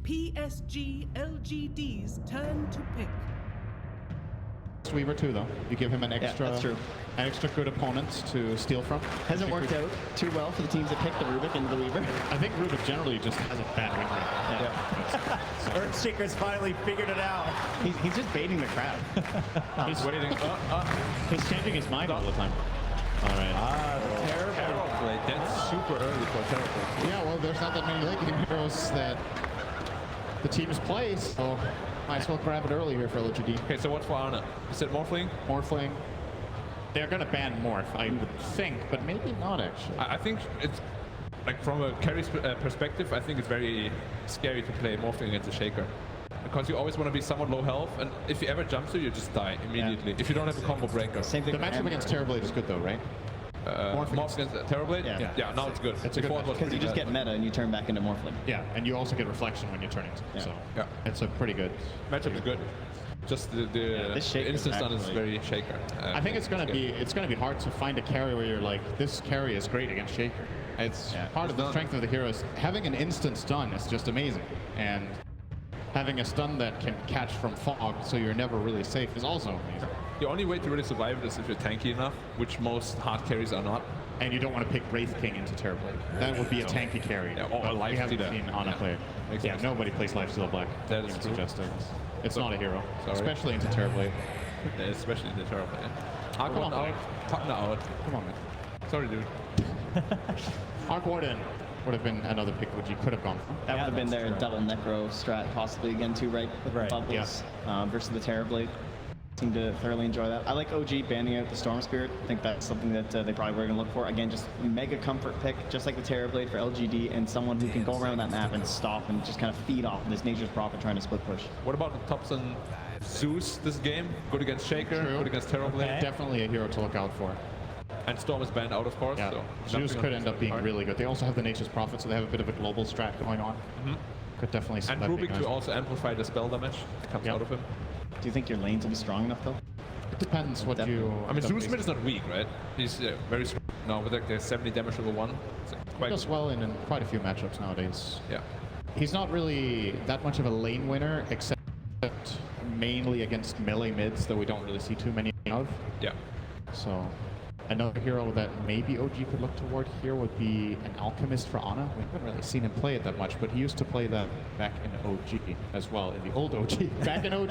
PSG LGD's turn to pick. Weaver too, though. You give him an extra, that's true. an extra good opponent to steal from. Hasn't worked out too well for the teams that picked the Rubik into the Weaver. I think Rubik generally just has a bad win rate. Earthshaker's finally figured it out. He's just baiting the crowd. He's waiting. He's changing his mind all the time. All right. Terrible play. That's super early for terrible. Yeah, well, there's not that many late game heroes that the teams play, so might as well grab it early here for LGD. Okay, so what's for Arna? Is it Morphling? Morphling. They're going to ban Morph, I would think, but maybe not actually. I think it's, like, from a carry's perspective, I think it's very scary to play Morphling against a Shaker. Because you always want to be somewhat low health, and if you ever jump to, you just die immediately. If you don't have a combo breaker. Same thing. The matchup against Terrorblade is good though, right? Morph against Terrorblade? Yeah. Now it's good. It's a good matchup. Because you just get meta and you turn back into Morphling. Yeah, and you also get reflection when you turn into it, so Yeah. it's a pretty good Matchup is good. Just the instant stun is very Shaker. I think it's gonna be hard to find a carry where you're like, this carry is great against Shaker. It's part of the strength of the heroes. Having an instant stun is just amazing, and having a stun that can catch from fog, so you're never really safe, is also amazing. The only way to really survive it is if you're tanky enough, which most hard carries are not. And you don't want to pick Wraith King into Terrorblade. That would be a tanky carry. Yeah, or we haven't seen Ana play it. Makes Yeah, sense. nobody plays Lifesteal Black. That is even true. suggested. It's not a hero, Sorry. especially into Terrorblade. Especially the Terrorblade. Come on, out. Mike. Partner out. Come on, man. Sorry, dude. Arc Warden would have been another pick which you could have gone for. That would have been their double Necro strat possibly again too, right? With the bubbles versus the Terrorblade. Seem to thoroughly enjoy that. I like OG banning out the Storm Spirit. I think that's something that they probably were going to look for. Again, just mega comfort pick, just like the Terrorblade for LGD, and someone who can go around that map and stop and just kind of feed off this Nature's Prophet trying to split push. What about the Thompson Zeus this game? Good against Shaker, good against Terrorblade. Definitely a hero to look out for. And Storm is banned out, of course. Yeah. So Zeus could end up being really good. They also have the Nature's Prophet, so they have a bit of a global strat going on. Could definitely see And that Rubik being to nice. also amplify the spell damage that comes out of him. Do you think your lanes will be strong enough though? It depends what you... I mean, Zeus mid is not weak, right? He's very strong now with like the 70 damage over 1. So He does well in quite a few matchups nowadays. Yeah. He's not really that much of a lane winner, except mainly against melee mids that we don't really see too many of. Yeah. So another hero that maybe OG could look toward here would be an Alchemist for Ana. We haven't really seen him play it that much, but he used to play that back in OG as well, in the old OG. Back in OG.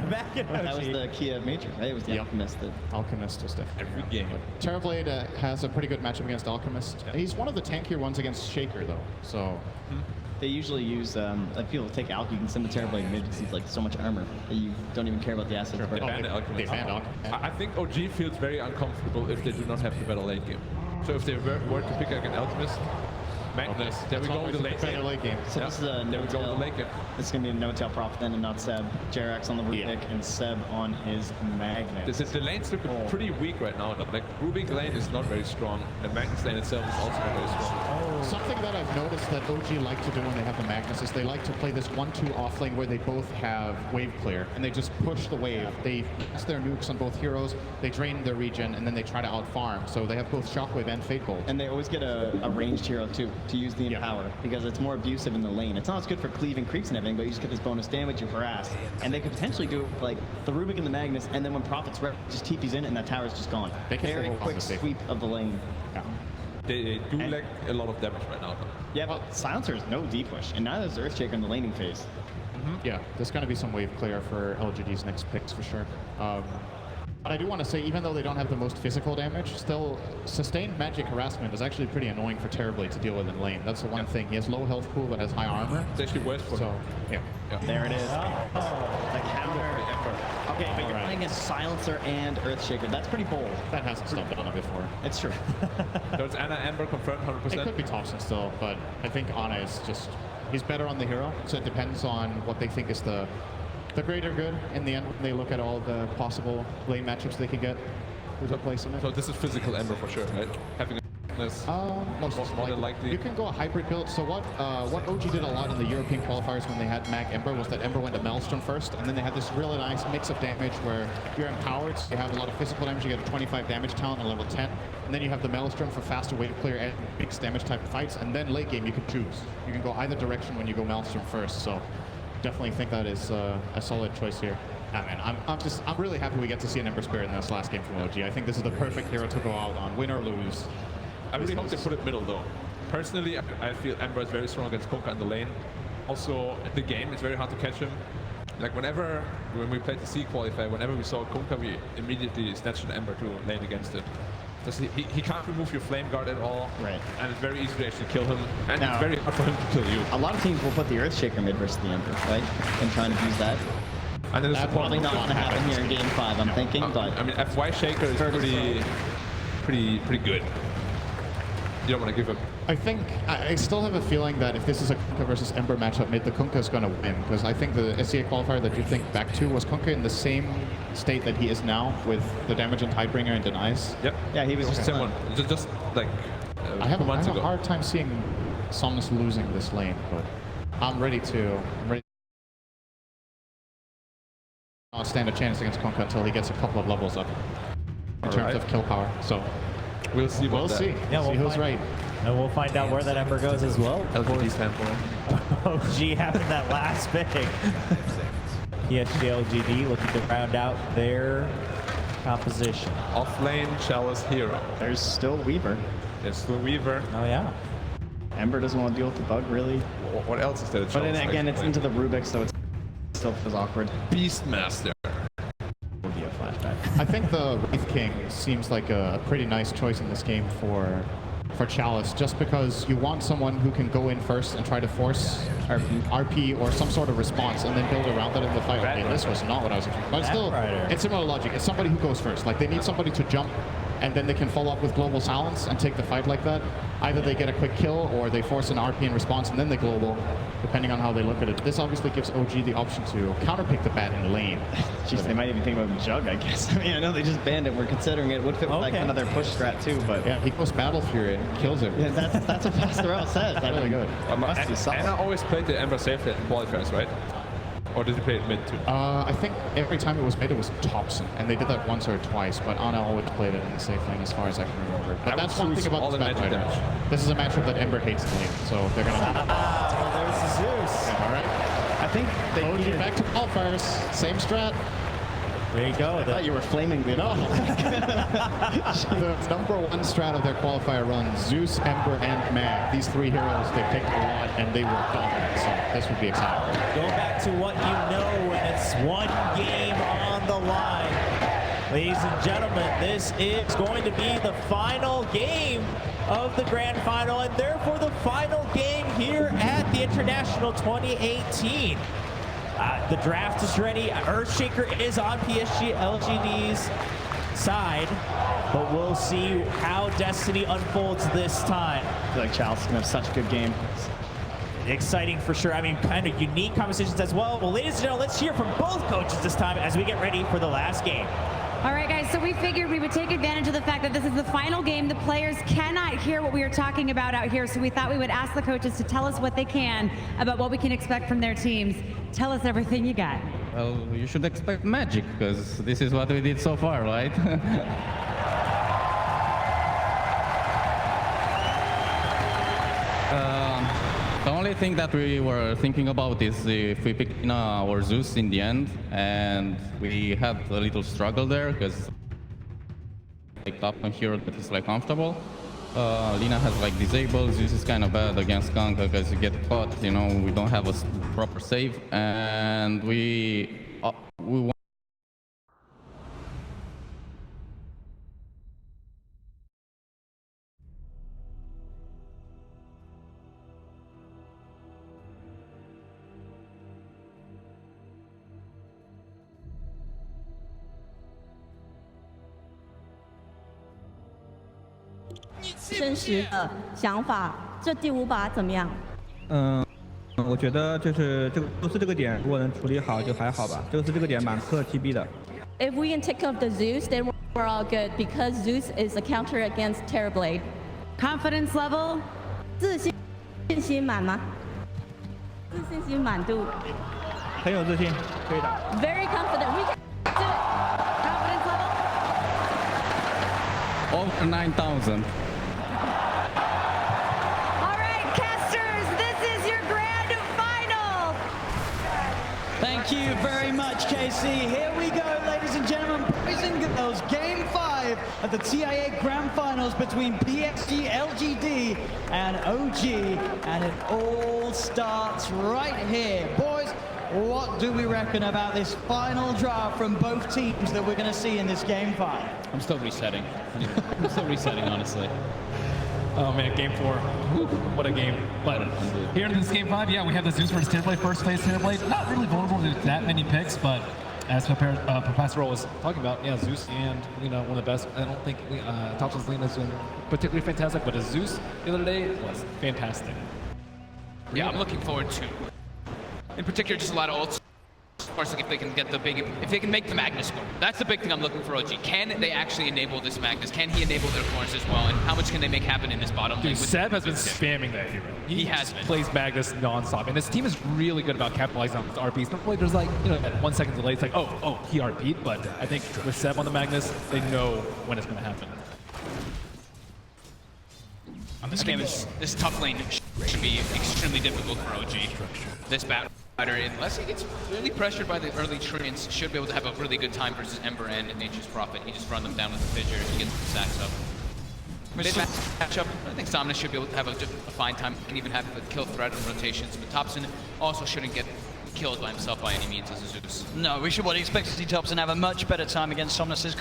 Back in that was the Kia Major, right? It was the Alchemist. That... Alchemist is definitely Every around. game. Terrorblade has a pretty good matchup against Alchemist. Yeah. He's one of the tankier ones against Shaker, though. So They usually use, like people take Alch, you can send the Terrorblade mid because he's like so much armor that you don't even care about the assets. They banned they Alchemist. banned Alchemist. I think OG feels very uncomfortable if they do not have the better late game. So if they were to pick like an Alchemist, Magnus, there we go with the late better game. late game. So this is a There we go with the no-tail. late game. This is going to be a no-tail Prophet then and not Seb. Jerax on the Rubik Yeah. and Seb on his Magnet. The lanes look pretty weak right now. Like Rubik lane is not very strong, and Magnus lane itself is also not very strong. Something that I've noticed that OG like to do when they have the Magnus is they like to play this 1-2 off lane where they both have wave clear and they just push the wave. They pass their nukes on both heroes, they drain their regen, and then they try to out farm. So they have both Shockwave and Fate Bolt. And they always get a ranged hero too to use the Empower because it's more abusive in the lane. It's not as good for cleaving creeps and everything, but you just get this bonus damage, you harass. And they could potentially do like the Rubik and the Magnus, and then when Prophet's rep, just TP's in and that tower's just gone. They can Very hold on quick to safe. sweep of the lane. Yeah. They do lack a lot of damage right now. Yeah, but Silencer is no D-push, and neither is Earthshaker in the laning phase. Yeah, there's going to be some wave clear for LGD's next picks for sure. But I do want to say, even though they don't have the most physical damage, still sustained magic harassment is actually pretty annoying for Terrorblade to deal with in lane. That's the one thing. He has low health pool but has high armor. It's actually worse for So, him. yeah. There it is. The counter. Okay, but you're Alright. playing as Silencer and Earthshaker. That's pretty bold. That hasn't stopped Ana before. It's true. So it's Ana Amber confirmed 100%. It could be Thompson still, but I think Ana is just, he's better on the hero, so it depends on what they think is the greater good in the end when they look at all the possible lane matchups they could get with replacing it. So this is physical Amber for sure, right? Having a this. Most more than likely. You can go a hybrid build. So what OG did a lot in the European qualifiers when they had Mag Ember was that Ember went to Maelstrom first, and then they had this really nice mix of damage where you're empowered, so you have a lot of physical damage, you get a 25 damage talent on level 10, and then you have the Maelstrom for faster wave clear and mixed damage type fights, and then late game you can choose. You can go either direction when you go Maelstrom first, so definitely think that is a solid choice here. Yeah, man, I'm really happy we get to see an Ember Spirit in this last game from OG. I think this is the perfect hero to go out on, win or lose. I really hope they put it middle though. Personally, I feel Ember is very strong against Kunkka in the lane. Also, in the game, it's very hard to catch him. Like when we played the C qualifier, whenever we saw Kunkka, we immediately snatched an Ember to lane against it. Because he can't remove your flame guard at all. Right. And it's very easy to actually kill him. And it's very hard for him to kill you. A lot of teams will put the Earthshaker mid versus the Ember, right? And trying to use that. And then That's probably not going to happen here in Game 5, I'm thinking. But I mean, FY Shaker is pretty good. You don't want to give him. I think I still have a feeling that if this is a Kunkka versus Ember matchup mid, the Kunkka is going to win, because I think the SCA qualifier that you think back to was Kunkka in the same state that he is now with the damage on Tidebringer and denies. Yep. Yeah, he was just someone just like I have months a ago. hard time seeing Somnus losing this lane, but I'm ready to not stand a chance against Kunkka until he gets a couple of levels up in terms of kill power. So we'll see. We'll see. Yeah, See who's right. And we'll find out where that Ember goes as well. LGD standpoint. OG having that last pick. PSG LGD looking to round out their composition. Off lane, Chalice hero. there's still Weaver. There's still Weaver. Oh yeah. Ember doesn't want to deal with the bug, really. What else is there? But then again, it's into the Rubik, so it still feels awkward. Beastmaster. Will be a flashback. I think the Wraith King seems like a pretty nice choice in this game for Chalice, just because you want someone who can go in first and try to force RP or some sort of response and then build around that in the fight. Okay, this was not what I was expecting. But still, it's similar logic. It's somebody who goes first. Like, they need somebody to jump and then they can follow up with global silence and take the fight like that. Either they get a quick kill or they force an RP in response and then they global, depending on how they look at it. This obviously gives OG the option to counterpick the bat in the lane. Jeez, they might even think about Jug, I guess. I mean, I know they just banned it. We're considering it. Would fit with like another push strat too, but yeah, he goes Battle Fury and kills it. yeah, that's what Pastor L says. That's really good. Must be solid. Anna always played the Ember safely in qualifiers, right? Or did he play it mid too? I think every time it was made, it was Thompson, and they did that once or twice, but Anna always played it in the safe lane as far as I can remember. But that's one thing about this matchup. This is a matchup that Ember hates to lane, so they're going to... Oh, there's the Zeus. Yeah, all right. I think they OG back to qualifiers. Same strat. There you go. I thought you were flaming me. No. The number one strat of their qualifier run, Zeus, Ember, and Mag. These three heroes, they picked a lot, and they were dominant, so this would be exciting. Go back to what you know, and it's one game on the line. Ladies and gentlemen, this is going to be the final game of the grand final, and therefore the final game here at the International 2018. The draft is ready. Earthshaker is on PSG LGD's side, but we'll see how Destiny unfolds this time. I feel like Chalice is going to have such a good game. Exciting for sure. I mean, kind of unique conversations as well. Well, ladies and gentlemen, let's hear from both coaches this time as we get ready for the last game. All right, guys, so we figured we would take advantage of the fact that this is the final game. The players cannot hear what we are talking about out here, so we thought we would ask the coaches to tell us what they can about what we can expect from their teams. Tell us everything you got. Well, you should expect magic, because this is what we did so far, right? The only thing that we were thinking about is if we pick our Zeus in the end, and we had a little struggle there because like top on hero that is like comfortable. Lina has like disabled. Zeus is kind of bad against Kunkka because you get caught. You know, we don't have a proper save, and we want.真实的想法，这第5把怎么样？我觉得就是这个点，如果能处理好就还好吧。这个点蛮克 TB 的。If we can take off the Zeus, then we're all good because Zeus is a counter against Terrorblade. Confidence level? 自信心满吗？自信心满度。很有自信，可以的。Very confident. We can do it. Confidence level? Over 9,000. All right, casters, this is your grand final. Thank you very much, Casey. Here we go, ladies and gentlemen, boys and girls. Game 5 of the TIA Grand Finals between PSG, LGD, and OG. And it all starts right here. Boys, what do we reckon about this final draw from both teams that we're going to see in this Game 5? I'm still resetting. I'm still resetting, honestly. Oh man, Game 4. Whew, what a game. But here in this Game 5, yeah, we have the Zeus versus Terrorblade, first place Terrorblade. Not really vulnerable to that many picks, but as Professor was talking about, yeah, Zeus and Lina, one of the best. I don't think Thompson's Lina's been particularly fantastic, but Zeus the other day was fantastic. Yeah, I'm looking forward to, in particular, just a lot of ults. Of course, like if they can get the big, if they can make the Magnus score. That's the big thing I'm looking for, OG. Can they actually enable this Magnus? Can he enable their corners as well? And how much can they make happen in this bottom lane? Dude, Seb has been spamming that hero. He has been. Plays Magnus non-stop. And his team is really good about capitalizing on his RPs. Normally there's like, you know, at 1 second delay, it's like, oh, he RP'd. But I think with Seb on the Magnus, they know when it's going to happen. This game is, this top lane should be extremely difficult for OG. This battle fighter, unless he gets really pressured by the early treants, should be able to have a really good time versus Ember and Nature's Prophet. He just run them down with the fissure, he gets the stacks up. Mid-matchup, I think Somnus should be able to have a fine time and even have a kill threat on rotations, but Thompson also shouldn't get killed by himself by any means as a Zeus. No, we should expect to see Thompson have a much better time against Somnus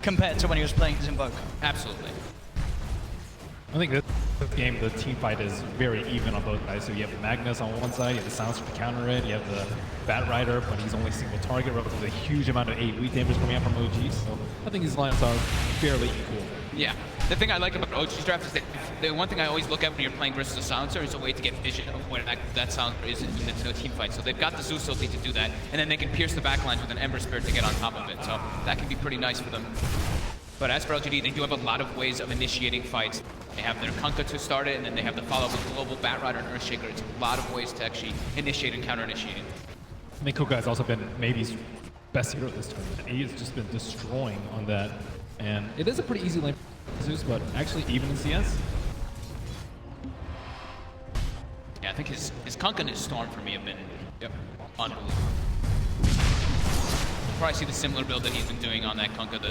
compared to when he was playing his Invoke. Absolutely. I think this game, the team fight is very even on both sides. So you have Magnus on one side, you have the Silencer to counter it, you have the Bat Rider, but he's only single target, relatively a huge amount of AoE damage coming out from OG. So I think these lineups are fairly equal. Yeah. The thing I like about OG's draft is that the one thing I always look at when you're playing versus a Silencer is a way to get vision of where that Silencer is in the team fight. So they've got the Zeus ulti to do that, and then they can pierce the backlines with an Ember Spirit to get on top of it. So that can be pretty nice for them. But as for LGD, they do have a lot of ways of initiating fights. They have their Kunkka to start it, and then they have the follow-up with Global Bat Rider and Earthshaker. It's a lot of ways to actually initiate and counter-initiate. I think Kunkka has also been maybe best hero this tournament. He has just been destroying on that. And it is a pretty easy lane for Zeus, but actually even in CS. Yeah, I think his Kunkka and his Storm for me have been unbelievable. Probably see the similar build that he's been doing on that Kunkka.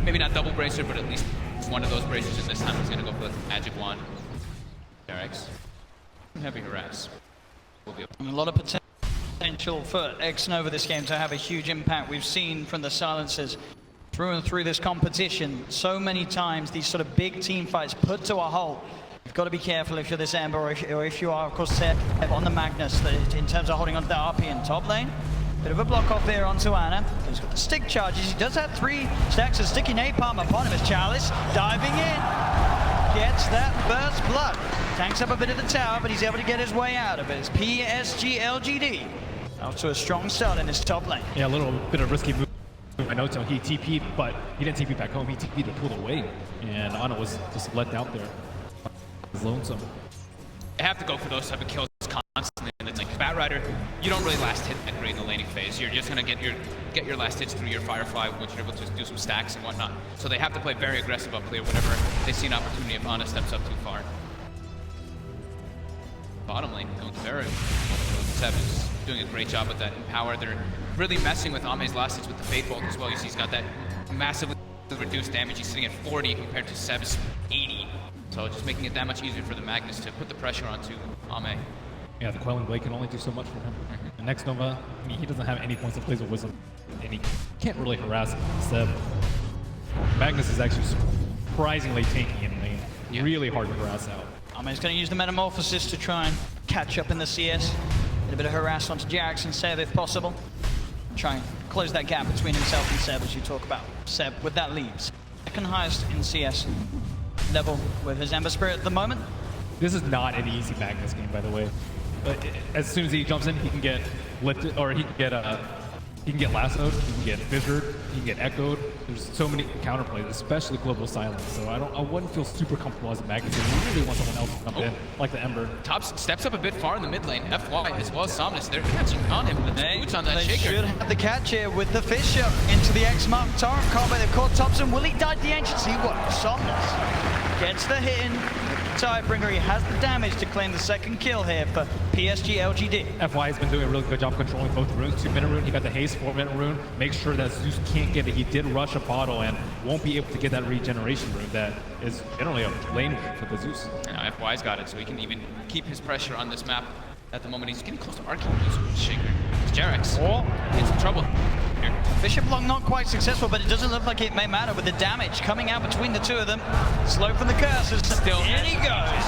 Maybe not double bracer, but at least one of those bracers. And this time he's going to go for the Magic Wand. X. Heavy harass. A lot of potential for X-Nova this game to have a huge impact. We've seen from the Silencers through and through this competition so many times these sort of big team fights put to a halt. You've got to be careful if you're this Ember or if you are, of course, on the Magnus in terms of holding on to the RP in top lane. Bit of a block off here onto Ana. He's got the stick charges. He does have 3 stacks of sticky napalm upon him as Chalice diving in. Gets that first blood. Tanks up a bit of the tower, but he's able to get his way out of it. It's PSG LGD. Off to a strong start in his top lane. Yeah, a little bit of risky move. I know he TP'd, but he didn't TP back home. He TP'd to pull away. And Ana was just let out there. He's lonesome. I have to go for those type of kills constantly. And it's like Bat Rider, you don't really last hit that great in the laning phase. You're just gonna get your last hits through your Firefly, which you're able to do some stacks and whatnot. So they have to play very aggressive up clear whenever they see an opportunity if Ana steps up too far. Bottom lane going to Vera. Seb is doing a great job with that Empower. They're really messing with Ame's last hits with the Fate Bolt as well. You see he's got that massively reduced damage. He's sitting at 40 compared to Seb's 80. So just making it that much easier for the Magnus to put the pressure onto Ame. Yeah, the Quelling Blade can only do so much for him. The next Nova, I mean, he doesn't have any points of plays with Wisdom, and he can't really harass Seb. Magnus is actually surprisingly tanky in lane. Yeah. Really hard to harass out. Ame's going to use the Metamorphosis to try and catch up in the CS. Get a bit of harass onto Jax and Seb if possible. Try and close that gap between himself and Seb as you talk about. Seb with that lead. Second highest in CS level with his Ember Spirit at the moment. This is not an easy Magnus game, by the way. But as soon as he jumps in, he can get lifted, or he can get lassoed, he can get fissured, he can get echoed. There's so many counterplays, especially Global Silence. So I wouldn't feel super comfortable as a Magnus. You really want someone else to come in, like the Ember. Tops steps up a bit far in the mid lane. FY as well as Somnus. They're catching on him with the boots on that they shaker. Should have the catch here with the Fissure into the X-Mark Torrent combo. They've caught Thompson. Will he die the Ancient? He won't. Somnus gets the hit in. Tidebringer. He has the damage to claim the second kill here for PSG LGD. FY has been doing a really good job controlling both runes. 2-minute rune, he got the haste, 4-minute rune. Make sure that Zeus can't get it. He did rush a bottle and won't be able to get that regeneration rune that is generally a lane for the Zeus. Now FY's got it, so he can even keep his pressure on this map. At the moment, he's getting close to Arcane Shaker. It's Jarex. Oh, in some trouble here. Bishop Block not quite successful, but it doesn't look like it may matter with the damage coming out between the two of them. Slow from the curses. Still in he goes.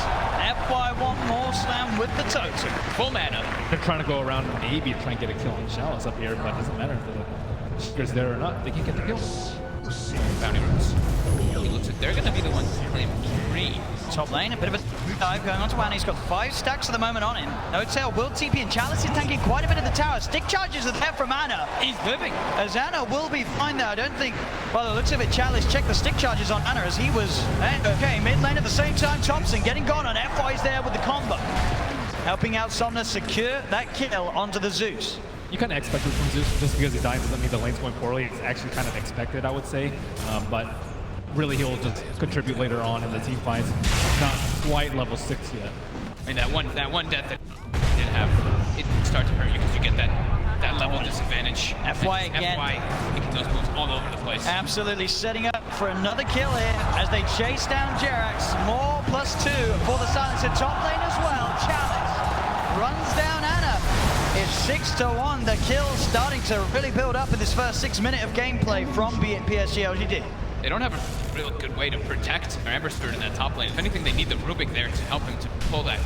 FY one more slam with the totem. Full mana. They're trying to go around and maybe try and get a kill on Chalice up here, but it doesn't matter if the Shaker's there or not. They can't get the kill. Bounty runes. He looks like they're going to be the ones to claim 3. Top lane, a bit of a dive going on to Anna. He's got 5 stacks at the moment on him. No tail, will TP, and Chalice is tanking quite a bit of the tower. Stick charges are there from Anna. He's living. As Anna will be fine there. I don't think, by the looks of it, Chalice checked the stick charges on Anna as he was, okay, mid lane at the same time. Thompson getting gone on FY's there with the combo. Helping out Somnus secure that kill onto the Zeus. You kind of expect it from Zeus. Just because he died doesn't mean the lane's going poorly. It's actually kind of expected, I would say. But really, he'll just contribute later on in the team fights. Not quite level 6 yet. I mean, that one death that did have, it starts to hurt you because you get that level disadvantage. FY again. FY making those moves all over the place. Absolutely setting up for another kill here as they chase down Jerax. More +2 for the Silencer. Top lane as well. Chalice runs down Anna. It's 6-1. The kill starting to really build up in this first 6 minutes of gameplay from PSG LGD. They don't have a real good way to protect their Ember Spirit in that top lane. If anything, they need the Rubik there to help him to pull that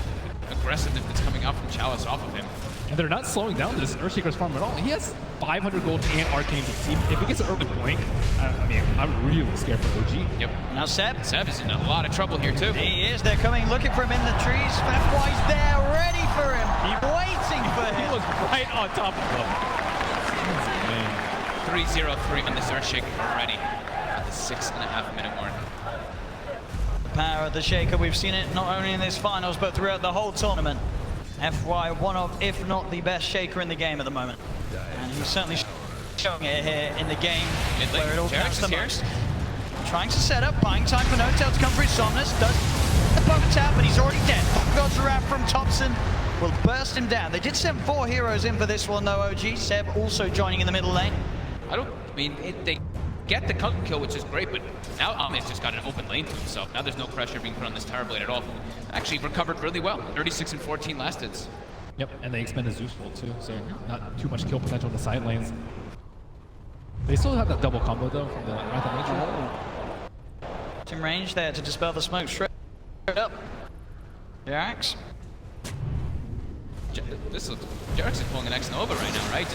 aggressiveness that's coming out from Chalice off of him. And they're not slowing down this Earthshaker's farm at all. He has 500 gold and Arcane to see. If he gets an early blink, I mean, I'm really scared for OG. Yep. Now Seb is in a lot of trouble here too. He is. They're coming looking for him in the trees. FY's there, ready for him. Waiting for him. He was right on top of him. 3-0-3 on this Earthshaker already. 6.5-minute mark. The power of the Shaker, we've seen it not only in this finals, but throughout the whole tournament. FY, one of, if not the best Shaker in the game at the moment. And he's certainly showing it here in the game where it all counts the most. Trying to set up, buying time for No Tail to come through. Somnus does the poke tap, but he's already dead. God's Wrath from Thompson will burst him down. They did send 4 heroes in for this one though, OG. Seb also joining in the middle lane. They get the kill, which is great, but now Ahmed's just got an open lane to himself. Now there's no pressure being put on this Tower Blade at all. Actually recovered really well. 36 and 14 last hits. Yep, and they expended Zeus Bolt too, so not too much kill potential in the side lanes. They still have that double combo though from the Wrath of Nature. In range there to dispel the smoke straight up. Jerax. Jerax is pulling an X-Nova right now, right?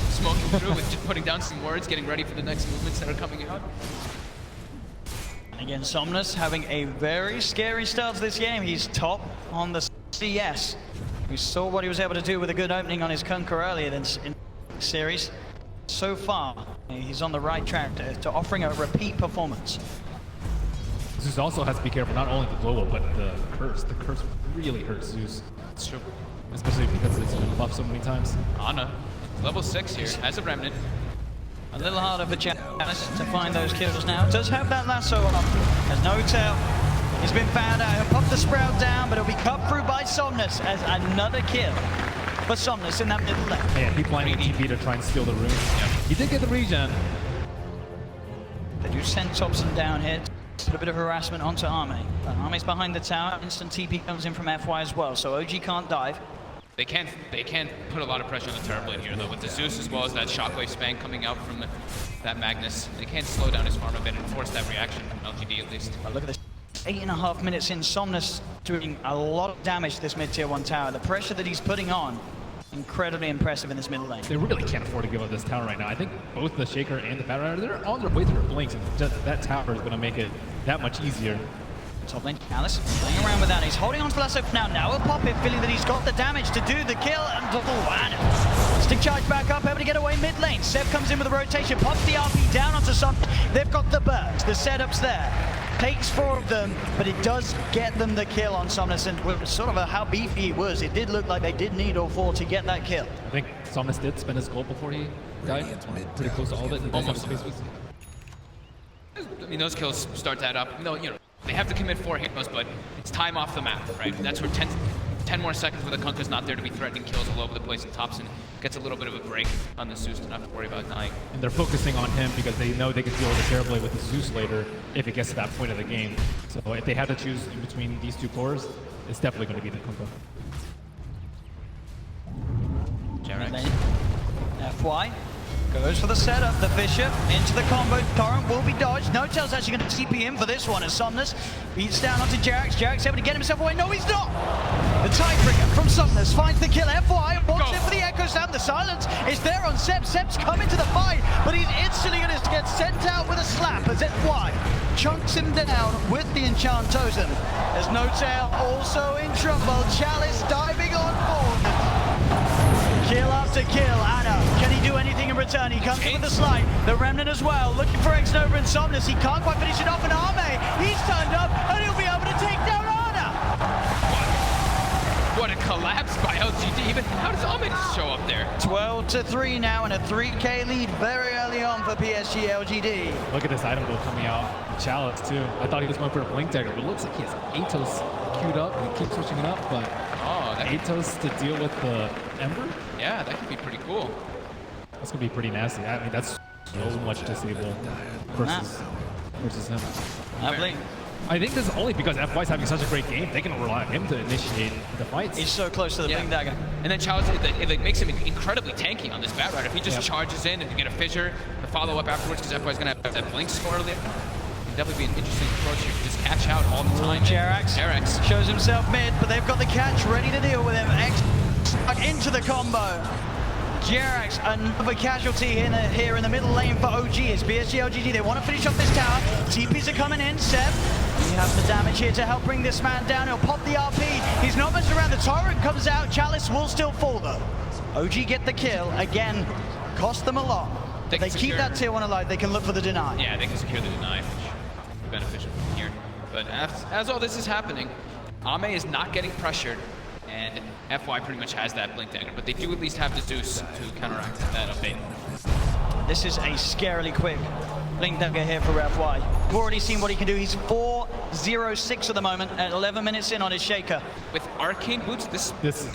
Smoking through with just putting down some words, getting ready for the next movements that are coming out. And again, Somnus having a very scary start to this game. He's top on the CS. We saw what he was able to do with a good opening on his Kunkka earlier in the series. So far, he's on the right track to offering a repeat performance. Zeus also has to be careful, not only the global, but the curse. The curse really hurts Zeus. It's true. Especially because it's been buffed so many times. Ana, level 6 here, has a Remnant. A little harder for Chalice to find those kills now. Does have that lasso on. Has No Tail. He's been found out. He'll pop the Sprout down, but it'll be cut through by Somnus as another kill for Somnus in that middle lane. Yeah, he blinded TP to try and steal the rune. Yep. He did get the regen. They do send Thompson down here. Put a bit of harassment onto Arme. Arme's behind the tower. Instant TP comes in from FY as well, so OG can't dive. They can't put a lot of pressure on the Tower Blade here though, with the Zeus as well as that Shockwave Span coming out from that Magnus. They can't slow down his farm a bit and force that reaction from LGD at least. But look at this. 8.5 minutes in, Somnus doing a lot of damage to this mid-tier 1 tower. The pressure that he's putting on, incredibly impressive in this middle lane. They really can't afford to give up this tower right now. I think both the Shaker and the Battle Rider, they're on their way to their blinks, and just that tower is going to make it that much easier. Top lane, Alice playing around with that. He's holding on to Lasso for now. Now he'll pop it, feeling that he's got the damage to do the kill. And stick charge back up, able to get away mid lane. Seb comes in with a rotation, pops the RP down onto something. They've got the burst, the setup's there. Takes 4 of them, but it does get them the kill on Somnus. And with sort of how beefy he was, it did look like they did need all 4 to get that kill. I think Somnus did spend his gold before he died. Pretty close to all of it. Almost. I mean, those kills start to add up. No, you know, They have to commit 4 heroes, but it's time off the map, right? That's where 10 more seconds where the Kunkka's not there to be threatening kills all over the place, and Thompson gets a little bit of a break on the Zeus to not have to worry about dying. And they're focusing on him because they know they can deal with the Terrorblade with the Zeus later if it gets to that point of the game. So if they had to choose between these two cores, it's definitely going to be the Kunkka. Jarex. FY goes for the setup. The Bishop into the combo. Torrent will be dodged. No Tail's actually going to TP in for this one as Somnus beats down onto Jarex. Jarex able to get himself away. No, he's not. The tiebreaker from Somnus finds the kill. FY walks in for the Echo Slam. The silence is there on Seb. Seb's coming to the fight, but he's instantly going to get sent out with a slap as FY chunks him down with the Enchant Totem. There's No Tail also in trouble. Chalice diving on board. Kill after kill. Ana, can he do anything in return? He comes in with the slide. The Remnant as well, looking for X-Nova and Somnus. He can't quite finish it off, and Arme, he's turned up, and he'll be able to take down Ana. What a collapse by LGD. Even how does Arme just show up there? 12-3 now, and a 3K lead very early on for PSG LGD. Look at this item build coming out. Chalice too. I thought he was going for a Blink Dagger, but it looks like he has Atos queued up, and he keeps switching it up, but Atos to deal with the Ember? Yeah, that could be pretty cool. That's going to be pretty nasty. I mean, that's so much disable versus him. I think this is only because FY's having such a great game. They can rely on him to initiate the fights. He's so close to the Blink Dagger. And then Chalice, it makes him incredibly tanky on this Bat Rider. If he just charges in and you get a fissure, the follow up afterwards, because FY's going to have that Blink score earlier. Definitely be an interesting approach here. Just catch out all the time. Jarex shows himself mid, but they've got the catch ready to deal with him. X into the combo. Jarex, another casualty here in the middle lane for OG. It's PSG LGD. They want to finish off this tower. TPs are coming in. Seb, you have the damage here to help bring this man down. He'll pop the RP. He's not messing around. The torrent comes out. Chalice will still fall though. OG get the kill. Again, cost them a lot. If they keep that tier 1 alive, they can look for the deny. Yeah, they can secure the deny, which is beneficial from here. But as all this is happening, Ame is not getting pressured, and FY pretty much has that Blink Dagger, but they do at least have the Zeus to counteract that update. This is a scarily quick Blink Dagger here for FY. We've already seen what he can do. He's 4-0-6 at the moment, at 11 minutes in on his Shaker. With Arcane Boots, this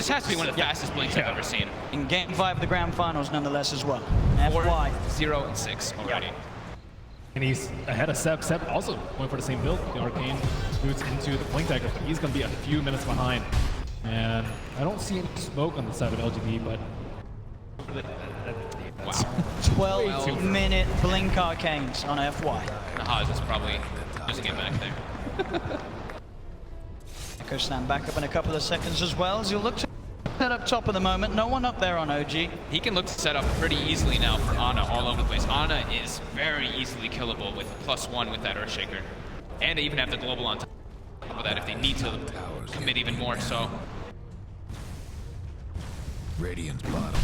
has to be one of the fastest Blinks I've ever seen. In Game 5 of the Grand Finals, nonetheless, as well. FY 0-6 already. Yep. And he's ahead of Seb. Seb also going for the same build. The Arcane Boots into the Blink Dagger. He's going to be a few minutes behind. And I don't see any smoke on the side of LGD, but... Wow. 12-minute Blink Arcanes on FY. Nahaz is probably losing it back there. Echo Slam back up in a couple of seconds as well, as he'll look to set up top at the moment. No one up there on OG. He can look to set up pretty easily now for Ana all over the place. Ana is very easily killable with +1 with that Earthshaker. And they even have the global on top of that if they need to commit even more, so...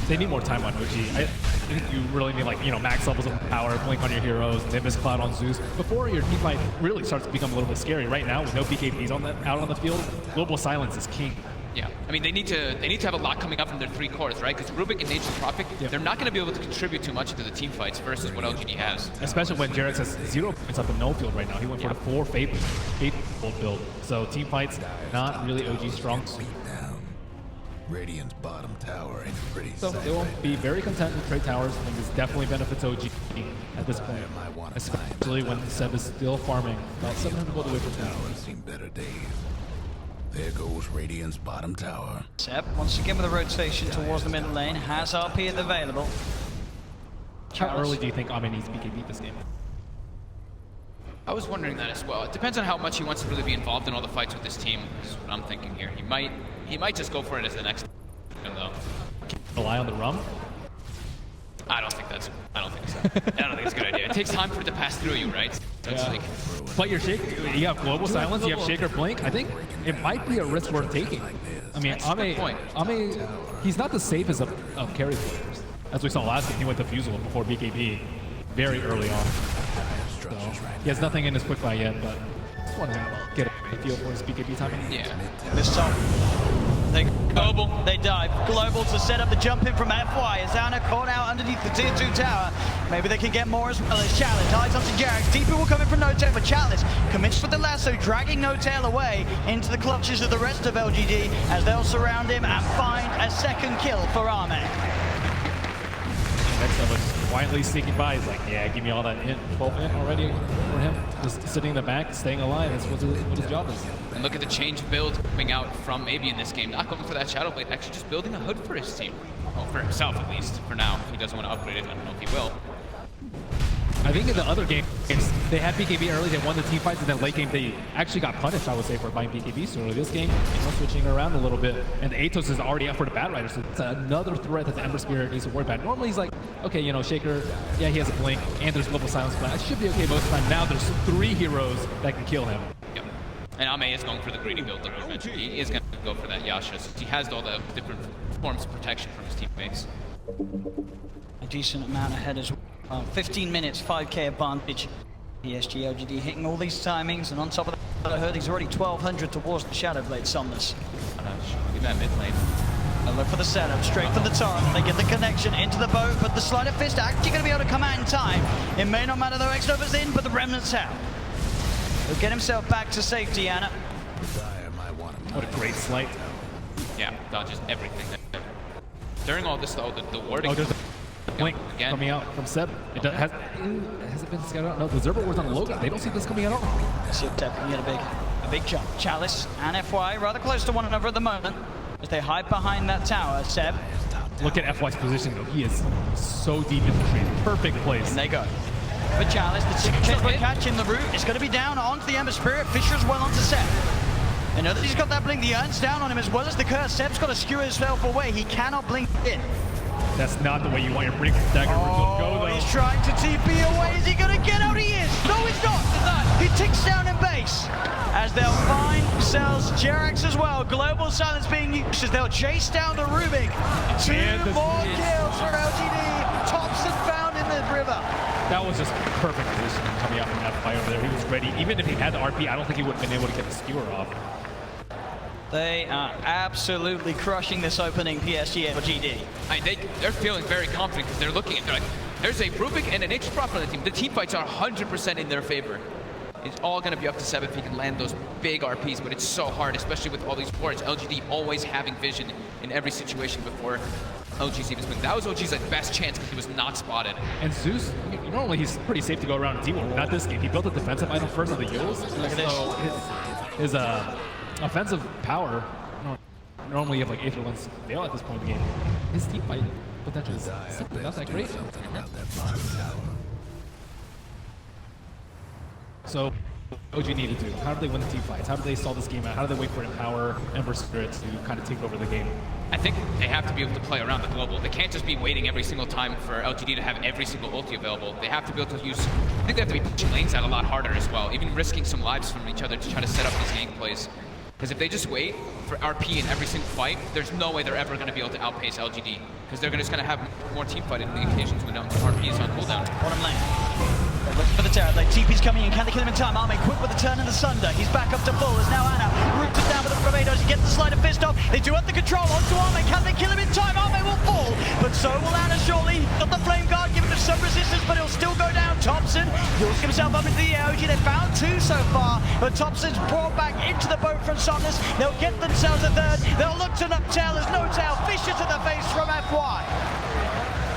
They need more time on OG. I think you really need, like, max levels of power, blink on your heroes, Nimbus Cloud on Zeus, before your team fight really starts to become a little bit scary. Right now, with no BKBs out on the field, global silence is king. Yeah, I mean, they need to have a lot coming up from their 3 cores, right? Because Rubik and Nature's Tropic, they're not going to be able to contribute too much into the team fights versus what LGD has. Especially when Jarex has 0 points up in no field right now. He went for the 4 Fate build. So team fights, not really OG strong. Radiant's bottom tower ain't pretty. So they will be very content with trade towers. I think this definitely benefits OG at this point, especially when Seb is still farming about 700 gold away from tower. Seen better days. There goes Radiant's bottom tower. Seb, once again with a rotation towards the middle lane, has RP available. How early do you think Ame needs BKB this game? I was wondering that as well. It depends on how much he wants to really be involved in all the fights with this team. That's what I'm thinking here. He might just go for it as the next though. Rely on the rum? I don't think so. I don't think it's a good idea. It takes time for it to pass through you, right? So it's like, but your Shaker, you have global silence, you have Shaker Blink. I think it might be a risk worth taking. I mean, Ame, he's not the safest of carry players. As we saw last game, he went to Fusel before BKB very early on. So he has nothing in his quick buy yet, but just want to get a feel for his BKB timing. Yeah. This time, they Global, they dive. Global to set up the jump in from FY. As Anna caught out underneath the tier 2 tower. Maybe they can get more as well as Challenge. Eyes up to Jarek. DP will come in from No-Tail, but Challenge commits with the lasso, dragging No-Tail away into the clutches of the rest of LGD as they'll surround him and find a second kill for Arme. Next up was quietly sneaking by. He's like, yeah, give me all that hit. 12 hit already for him. Just sitting in the back, staying alive. That's what his job is. And look at the change of build coming out from maybe in this game. Not going for that Shadow Blade, actually just building a hood for his team. Well, for himself at least, for now. If he doesn't want to upgrade it, I don't know if he will. I think in the other games, they had BKB early, they won the team fights, and then late game, they actually got punished, I would say, for buying BKB sooner. This game, switching around a little bit, and Atos is already up for the Bat Rider, so it's another threat that the Ember Spirit needs to worry about. Normally, he's like, okay, you know, Shaker, yeah, he has a blink, and there's Global Silence, but I should be okay most of the time. Now there's 3 heroes that can kill him. Yep. And Ame is going for the greedy build, like we mentioned. He is going to go for that Yasha, since he has all the different forms of protection from his teammates. A decent amount ahead as well. 15 minutes, 5k advantage. PSG LGD hitting all these timings, and on top of that, I heard he's already 1200 towards the Shadow Blade Summoners. Look at that mid lane. A look for the setup, straight from the torrent. They get the connection into the boat, but the Sleight of Fist actually going to be able to come out in time. It may not matter though, X-Nova's in, but the Remnant's out. He'll get himself back to safety, Anna. What a great sleight. Yeah, dodges everything. During all this though, the warding... Oh, there's a blink coming out from Seb. Has it been scattered out? No, the Zerber was on Logan. They don't see this coming at all. See if Seb can get a big jump. Chalice and FY rather close to one another at the moment as they hide behind that tower. Seb. Look at FY's position though. He is so deep in the tree. Perfect place. And they go. For Chalice, the checkpoint catch in the route is going to be down onto the Ember Spirit. Fisher as well onto Seb. You know that he's got that blink, the Urn's down on him as well as the curse. Seb's got to skewer himself away. He cannot blink in. That's not the way you want your blink dagger to go though. He's trying to TP away. Is he going to get out? He is. No, he's not. He ticks down in base. As they'll find themselves Jerax as well. Global Silence being used as they'll chase down the Rubik. 2 more kills for LGD. Thompson found in the river. That was just perfect position coming out from that fight over there. He was ready. Even if he had the RP, I don't think he would have been able to get the skewer off. They are absolutely crushing this opening PSG LGD. They're feeling very confident because they're looking at, they're like, there's a Rubik and an H-Prop on the team. The team fights are 100% in their favor. It's all going to be up to Seb if he can land those big RPs, but it's so hard, especially with all these wards. LGD always having vision in every situation before OG's even split. That was OG's like best chance because he was not spotted. And Zeus, normally he's pretty safe to go around and teamwork. Not this game. He built a defensive item first on the Yules. Look at this. His offensive power, normally you have like Aether Lens fail at this point in the game. His team fight potential is simply not that great. So, OG needed to. How do they win the team fights? How do they solve this game out? How do they wait for Empower, Ember Spirit to kind of take over the game? I think they have to be able to play around the global. They can't just be waiting every single time for LGD to have every single ulti available. They have to be able to use, I think they have to be pushing lanes out a lot harder as well, even risking some lives from each other to try to set up these gank plays. Because if they just wait for RP in every single fight, there's no way they're ever going to be able to outpace LGD. Because they're just going to have more team fighting occasions when RP is on cooldown. Bottom lane. They're looking for the tower. Like TP's coming in. Can they kill him in time? Arme quick with the turn and the sunder. He's back up to full. As now Anna rooted down with the Barbados. He gets the Sleight of Fist off. They do have the control onto Arme. Can they kill him in time? Arme will fall. But so will Anna shortly. Got the flame guard, giving him some resistance, but he'll still go down. Thompson heals himself up into the air. OG, they found 2 so far, but Thompson's brought back into the boat from Somnus. They'll get themselves a third. They'll look to No-Tail. There's No-Tail. Fisher to the face from FY.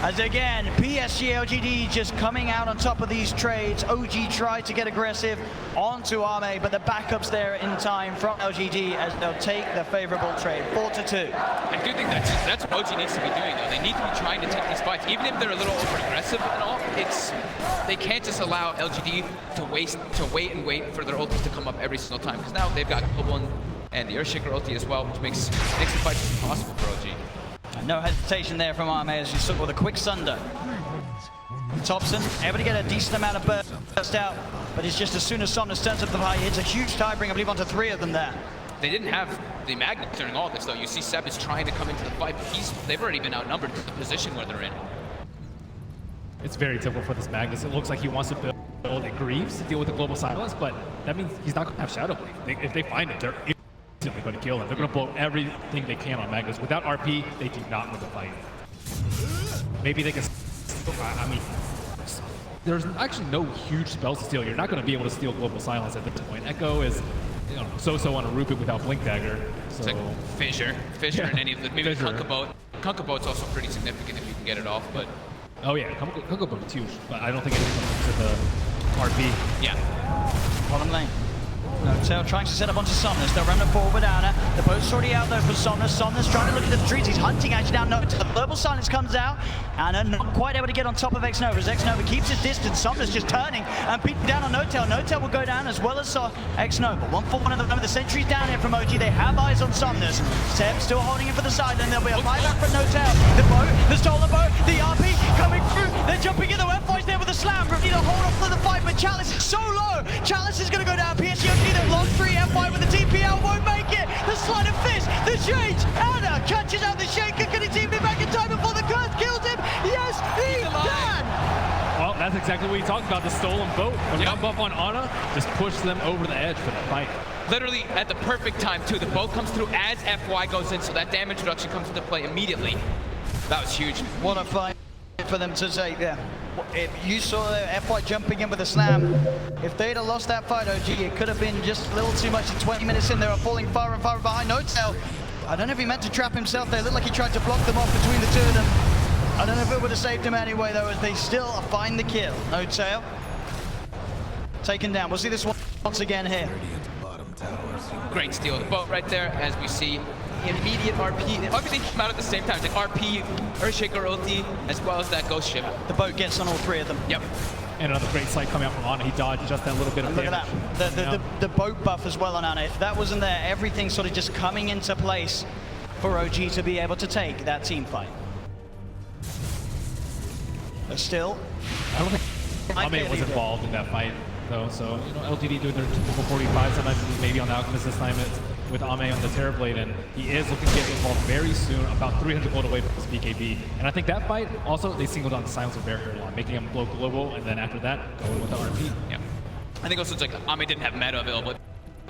As again, PSG LGD just coming out on top of these trades. OG tried to get aggressive onto Arme, but the backup's there in time from LGD as they'll take the favorable trade. 4-2. I do think that's what OG needs to be doing though. They need to be trying to take these fights, even if they're a little over-aggressive and all. They can't just allow LGD to wait and wait for their ultis to come up every single time, because now they've got Global and the Earthshaker ulti as well, which makes the fight impossible for OG. No hesitation there from Arme as he stuck with a quick sunder. Thompson able to get a decent amount of burst out, but it's just as soon as Somnus turns up the high, it's a huge tie-bring, I believe, onto 3 of them there. They didn't have the magnet during all this though. You see Seb is trying to come into the fight, but they've already been outnumbered to the position where they're in. It's very typical for this Magnus. It looks like he wants to build a Greaves to deal with the global silence, but that means he's not going to have Shadow Blade. If they find it, they're able instantly going to kill them. They're going to blow everything they can on Magnus. Without RP, they do not win the fight. Maybe they can... I mean, there's actually no huge spells to steal. You're not going to be able to steal Global Silence at this point. Echo is, you know, so-so on a Rupit without Blink Dagger. So. It's like Fissure in any of the... Maybe Kunkka Boat's also pretty significant if you can get it off, but... Oh yeah, Kunkka Boat's huge, but I don't think anything comes to the RP. Yeah. Bottom lane. Notail trying to set up onto Somnus. They'll run it forward with Ana. The boat's already out though for Somnus. Somnus trying to look at the trees. He's hunting actually down Notail. The Global Silence comes out. Ana not quite able to get on top of Xnova. As Xnova keeps his distance. Somnus just turning and beating down on Notail. Notail will go down as well as Xnova. 1-for-1 at the moment. The sentry's down here from OG. They have eyes on Somnus. Seb still holding it for the side. Then there'll be a buyback for Notail. The boat, the stolen boat, the RP coming through. They're jumping in. The F5's there with a slam. Ready to hold off for the fight, but Chalice is so low. Chalice is going to go down. PSG OG, they've lost 3. F5 with the TPL won't make it. The sleight of fist, the change. Ana catches out the Shaker. Can he team him back in time before the curse kills him? Yes, he can. Well, that's exactly what you talked about. The stolen boat. The run buff on Ana just pushed them over the edge for the fight. Literally at the perfect time too. The boat comes through as FY goes in, so that damage reduction comes into play immediately. That was huge. What a fight for them to take there. If you saw FY jumping in with a slam, if they'd have lost that fight, OG, it could have been just a little too much. 20 minutes in, they were falling far and far behind. Notail, I don't know if he meant to trap himself there. It looked like he tried to block them off between the two of them. I don't know if it would have saved him anyway, though, as they still find the kill. Notail taken down. We'll see this one once again here. Great steal. The boat right there, as we see. Immediate RP. Everything came out at the same time. It's like RP, Earthshaker ulti, as well as that Ghost Ship. The boat gets on all 3 of them. Yep. And another great sight coming out from Ana. He dodged just that little bit of damage. Look at that. The boat buff as well on Ana. If that wasn't there, everything sort of just coming into place for OG to be able to take that team fight. But still, I don't think Ame was involved in that fight, though. So, you know, LGD doing their typical 45, sometimes maybe on the Alchemist this time it's with Ame on the Terrorblade, and he is looking to get involved very soon, about 300 gold away from his BKB. And I think that fight, also, they singled on the Silencer Barrier a lot, making him blow global, and then after that, going with the RP. Yeah. I think also it's like Ame didn't have meta available.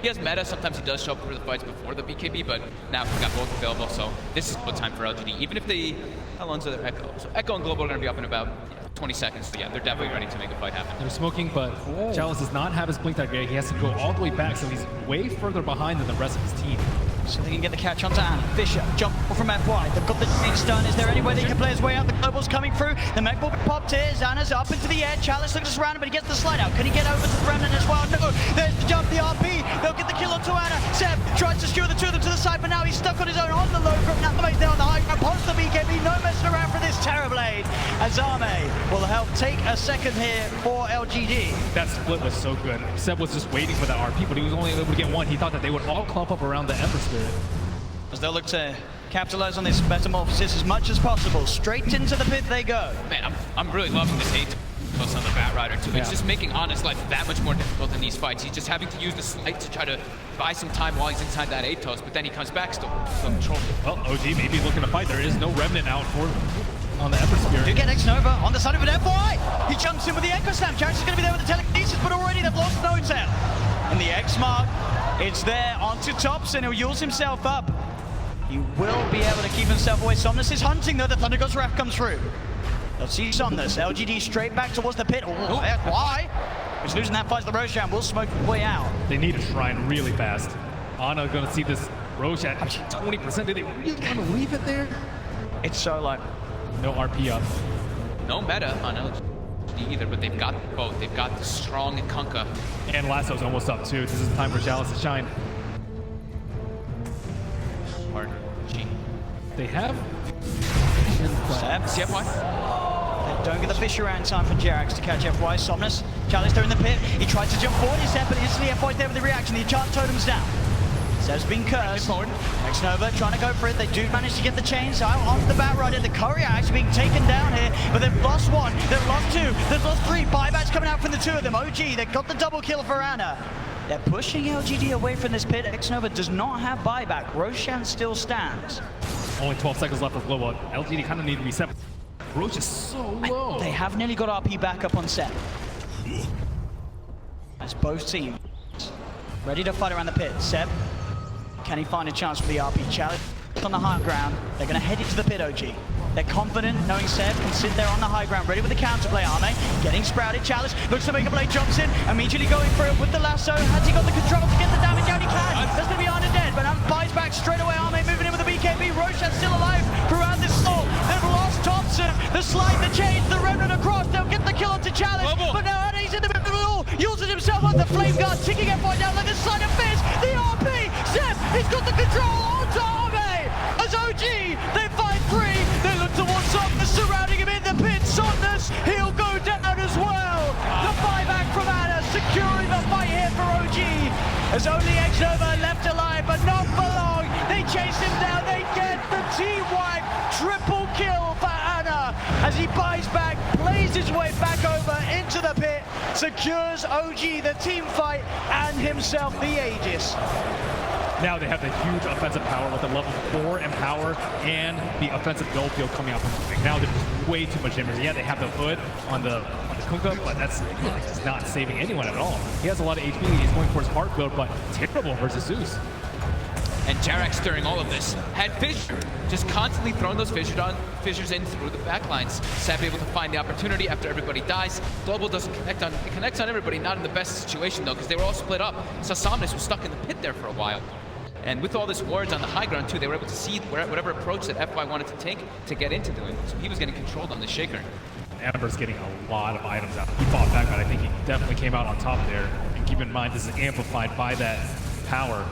He has meta, sometimes he does show up for the fights before the BKB, but now he's got both available, so this is good time for LGD. Even if they, how long's their Echo? So Echo and Global are going to be up in about 20 seconds, so yeah, they're definitely ready to make a fight happen. They're smoking, but Chalice does not have his Blink Dagger. He has to go all the way back, so he's way further behind than the rest of his team. So they can get the catch onto Ana. Fisher, jump from FY. They've got the change done. Is there any way they can play his way out? The Global's coming through. The mech ball popped here. Ana's up into the air. Chalice looks around, but he gets the slide out. Can he get over to the remnant as well? No. There's the jump, the RP. They'll get the kill onto Ana. Seb tries to skewer the 2 of them to the side, but now he's stuck on his own on the low group. Now the there on the high ground. Pulls the BKB. No messing around for this Terrorblade. Azame will help take a second here for LGD. That split was so good. Seb was just waiting for that RP, but he was only able to get one. He thought that they would all clump up around the Ember Spirit. As they'll look to capitalize on this metamorphosis as much as possible. Straight into the pit they go. Man, I'm really loving this hate on the Bat Rider too. It's just making Ana's life that much more difficult in these fights. He's just having to use the Slight to try to buy some time while he's inside that Atos, but then he comes back still control. Well, OG may be looking to fight. There is no remnant out for on the Ember Spirit. Do get Xnova on the side of an FY. He jumps in with the Echo Slam. Jarrett's going to be there with the telekinesis, but already they've lost Notail. And the X mark, it's there onto Tops, and he'll use himself up. He will be able to keep himself away. Somnus is hunting though. The Thunder God's Wrath comes through. They'll see Somnus. LGD straight back towards the pit. Oh, FY. He's losing that fight. The Roshan will smoke the way out. They need a shrine really fast. Ana going to see this Roshan. 20%. Did they really want to leave it there? It's so low. No RP up. No meta on LGD either, but they've got both. They've got the strong Kunkka. And Lasso's almost up too. This is the time for Chalice to shine. They have Seb, FY. They don't get the fish around in time for Jerax to catch FY. Somnus, Chalice there in the pit. He tries to jump forward, he's Seb, but instantly FY's there with the reaction. The enchant totem's down. Seb's been cursed. Xnova trying to go for it. They do manage to get the chains out onto the Bat Rider. The courier actually being taken down here, but they've lost 1, they've lost 2, they've lost 3. Buybacks coming out from the 2 of them. OG, they've got the double kill for Ana. They're pushing LGD away from this pit. Xnova does not have buyback. Roshan still stands. Only 12 seconds left of Global. LGD kind of need to be set. Roach is so low. They have nearly got RP back up on set. As both teams ready to fight around the pit. Seb Can he find a chance for the RP challenge? On the high ground, they're going to head into the pit, OG. They're confident, knowing Seb can sit there on the high ground, ready with the counterplay. Arme getting sprouted. Chalice looks to make a play, jumps in, immediately going for it with the lasso. Has he got the control to get the damage out? He can. That's going to be Arne dead, but buys back straight away. Arme moving in with the BKB. Roshan's still alive throughout this fall. They've lost Thompson. The slide, the change, the remnant across. They'll get the kill onto Chalice, but now Arne's in the middle of it all. Uses himself on the flame guard, ticking F1 down like a slide of fist. The RP, Seb, he's got the control onto Arme. As OG, they fight three. They look towards Somnus, surrounding him in the pit. Somnus, he'll go down as well. The buyback from Anna, securing the fight here for OG. As only X-Nova left alive, but not for long. They chase him down, they get the team-wide triple kill for Anna. As he buys back, plays his way back over into the pit, secures OG the team fight and himself the Aegis. Now they have the huge offensive power with the level 4 in power and the offensive goal field coming out from the thing. Now there's way too much damage. Yeah, they have the hood on the Kunkka, but that's not saving anyone at all. He has a lot of HP. He's going for his heart build, but terrible versus Zeus. And Jarax during all of this had Fissure, just constantly throwing those fissures in through the backlines. Seb able to find the opportunity after everybody dies. Global doesn't connect on, it connects on everybody, not in the best situation though, because they were all split up. So Somnus was stuck in the pit there for a while. And with all this wards on the high ground too, they were able to see whatever approach that FY wanted to take to get into doing. So he was getting controlled on the Shaker. Ember's getting a lot of items out. He fought back, but I think he definitely came out on top there. And keep in mind, this is amplified by that power.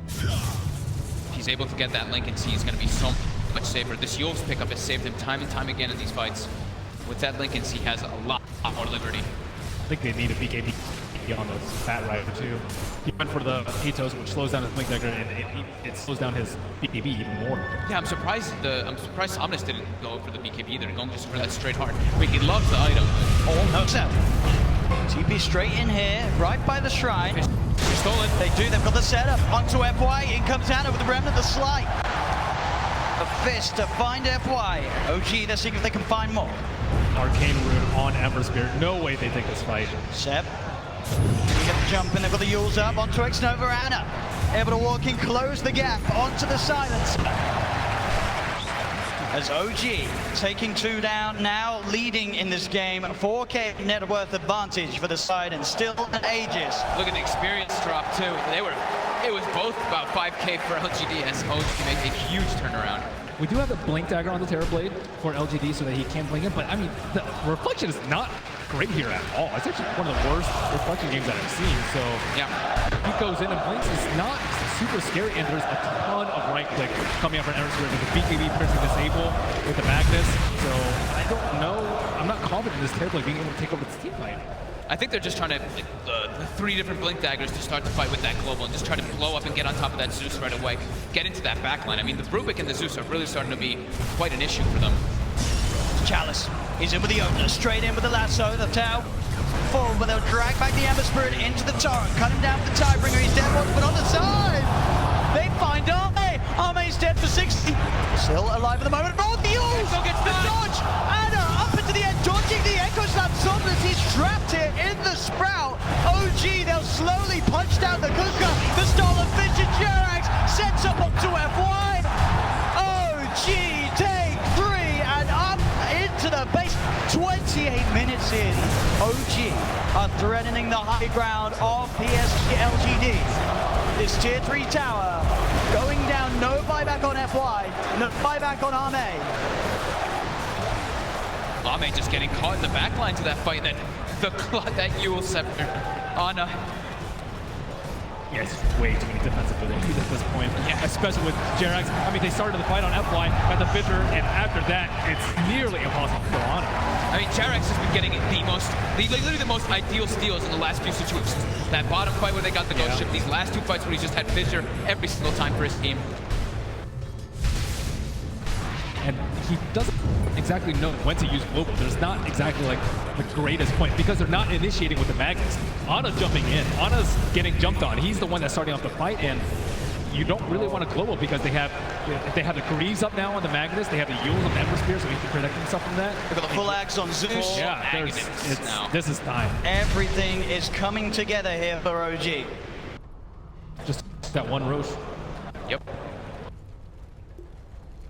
If he's able to get that link and see, he's going to be so much safer. This Yule's pickup has saved him time and time again in these fights. With that link and see, he has a lot more liberty. I think they need a BKB on those Fat Rider too. He went for the Ethos, which slows down his Blink Dagger, and it slows down his BKB even more. Yeah, I'm surprised Somnus didn't go for the BKB either, going just for that straight hard. Wait, he loves the item. Oh, no. So, TP straight in here, right by the shrine. Stolen. They do, they've got the setup. Onto FY, in comes Anna with the remnant, the slide. A fist to find FY. OG, they're seeing if they can find more. Arcane Rune on Ember Spirit. No way they take this fight. Seb. You get the jump in, they've got the Yules up onto X-Nova. Anna able to walk in, close the gap onto the silence. As OG taking 2 down, now leading in this game. 4K net worth advantage for the side and still an Aegis. Look at the experience drop too. It was both about 5K for LGD as OG made a huge turnaround. We do have the Blink Dagger on the Terrorblade for LGD so that he can blink it, but I mean, the reflection is not great here at all. It's actually one of the worst reflection games that I've seen, so yeah, he goes in and blinks. It's not super scary, and there's a ton of right click coming up from Ember Spirit with the BKB pressing disable with the Magnus, so I don't know. I'm not confident in this Terrorblade being able to take over this team fight. I think they're just trying to, like, the 3 different Blink Daggers to start the fight with that Global and just try to blow up and get on top of that Zeus right away. Get into that backline. I mean, the Rubik and the Zeus are really starting to be quite an issue for them. Chalice is in with the opener, straight in with the lasso, the Tau forward, but they'll drag back the Ember Spirit into the torrent, cut him down with the Tidebringer, he's dead once, but on the side, they find Arme. Arme's dead for 60, still alive at the moment. Oh, the Yules, the dodge, Anna up into the end, dodging the Echo Slap. Somnus, he's trapped here in the Sprout. OG, they'll slowly punch down the Kunkka. The Stolen Fish and Jerax sets up onto FY. OG take 3 and up into the base. 28 minutes in. OG are threatening the high ground of PSG LGD. This tier 3 tower going down. No buyback on FY. No buyback on Arme. Arme just getting caught in the backline to that fight, and then that Yule Scepter on Yeah, it's just way too many defensive abilities at this point. Yeah. Especially with Jerax. I mean, they started the fight on FY, got the Fissure, and after that, it's nearly impossible for Anna. I mean, Jerax has been getting literally the most ideal steals in the last few situations. That bottom fight where they got the Ghost Ship, these last 2 fights where he just had Fissure every single time for his team. And he doesn't exactly know when to use Global. There's not exactly like the greatest point because they're not initiating with the Magnus. Anna jumping in. Anna's getting jumped on. He's the one that's starting off the fight, and you don't really want to Global because they have the Greaves up now on the Magnus. They have the Yules on the Ember Spear, so he can protect himself from that. They've got the full axe on Zeus. Yeah, this is time. Everything is coming together here for OG. Just that one Roche. Yep.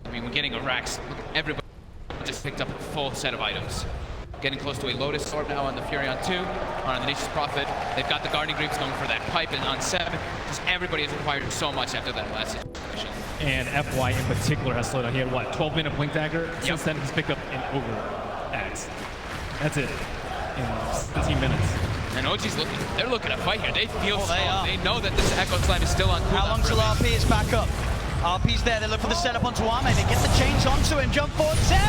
I mean, we're getting a Rax. Look, everybody just picked up a full set of items. Getting close to a Lotus Orb now on the Fury on 2, on the Nature's Prophet. They've got the Guardian Greaves going for that pipe, and on 7, just everybody has required so much after that last situation. And FY in particular has slowed down. He had what, 12-minute Blink Dagger? Yep. Since then, he's picked up an Ogre Axe. That's it. In 17 minutes. And OG's they're looking to fight here. They feel are. They know that this Echo Slam is still on cooldown. How long till RP is back up? RP's there, they look for the setup onto Arme, they get the chains onto him, jump forward, Sam!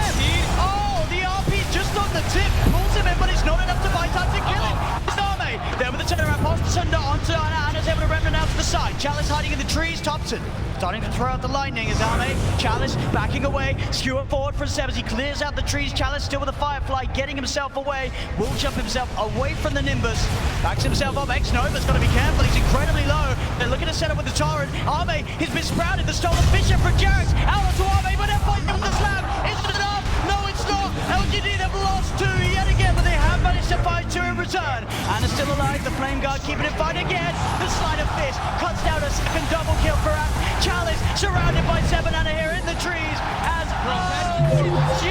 Oh, the RP just on the tip, pulls him in, but it's not enough to buy time to kill him. It's Arme, there with the turnaround pass to Sunder onto Anna, Anna's able to remnant out to the side. Chalice hiding in the trees, Thompson starting to throw out the lightning as Arme, Chalice backing away, Skewer forward for Sebs, he clears out the trees, Chalice still with a Firefly, getting himself away, will jump himself away from the Nimbus, backs himself up, X-Nova's got to be careful, he's incredibly low, they're looking to set up with the Torrent, Arme, he's been sprouted, the stolen Fisher from Jarex, out onto Arme, but they're fighting with the slam, is it enough? No, it's not, LGD they've lost 2 yet again, but they have managed to find 2 in return, and is still alive, the Flame Guard keeping it fight again, the Sleight of Fist cuts down a second double kill for Act, Chalice surrounded by 7 Anna here in the trees, as OG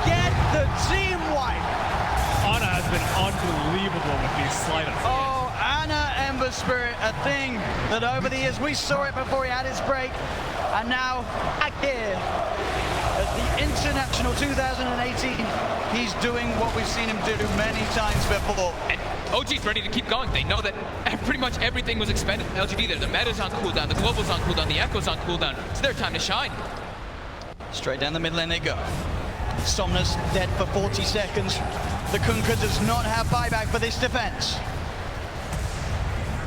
get the team wipe. Anna has been unbelievable with these Sleight of Fist. Oh, Anna Ember Spirit, a thing that over the years, we saw it before he had his break, and now here at the International 2018, he's doing what we've seen him do many times before. And OG's ready to keep going. They know that pretty much everything was expended from LGD there. The meta's on cooldown, the global's on cooldown, the echo's on cooldown. It's their time to shine. Straight down the mid lane they go. Somnus dead for 40 seconds. The Kunkka does not have buyback for this defense.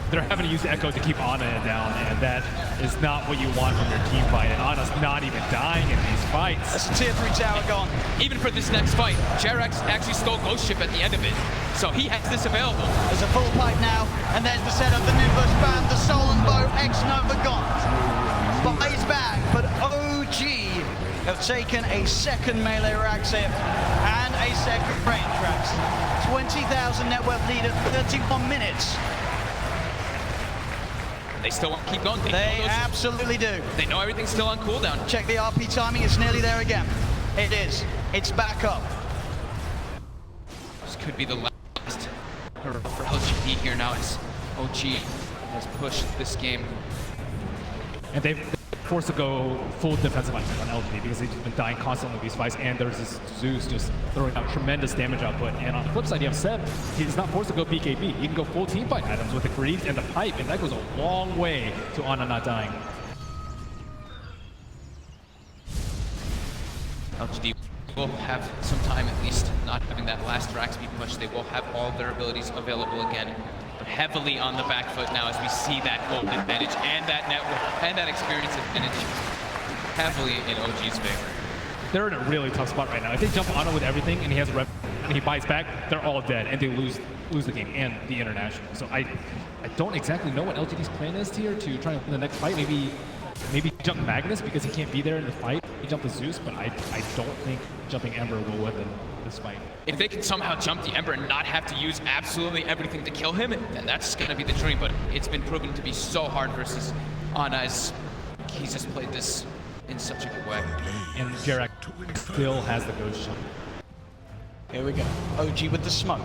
They're having to use Echo to keep Anna down, and that is not what you want from your team fight. And Anna's not even dying in these fights. That's a tier 3 tower gone. Even for this next fight, Jarex actually stole Ghost Ship at the end of it. So he has this available. There's a full pipe now, and there's the setup, the Nimbus bam, the stolen bow, X-Nova gone. Buys back, but OG have taken a second melee Rax hit and a second range Rax. 20,000 net worth lead at 31 minutes. They still want to keep going. They absolutely do. They know everything's still on cooldown. Check the RP timing, it's nearly there again. It is. It's back up. This could be the last hurdle for LGD here now as OG has pushed this game. And they've forced to go full defensive on LGD because they've just been dying constantly in these fights, and there's this Zeus just throwing out tremendous damage output. And on the flip side, you have Seb. He's not forced to go BKB. He can go full team fight items with the Greaves and the pipe, and that goes a long way to Anna not dying. LGD will have some time at least not having that last Rax be pushed. They will have all their abilities available again. But heavily on the back foot now as we see that gold advantage and that network and that experience advantage heavily in OG's favor. They're in a really tough spot right now. If they jump on it with everything and he has a rep and he bites back, they're all dead and they lose the game and the international. So I don't exactly know what LGD's plan is here to try and win the next fight. Maybe jump Magnus because he can't be there in the fight. He jumped the Zeus, but I don't think jumping Ember will win this fight. If they can somehow jump the Ember and not have to use absolutely everything to kill him, then that's going to be the dream. But it's been proven to be so hard versus Anna as he's just played this in such a good way. And Jarex still has the Ghost Ship. Here we go. OG with the smoke.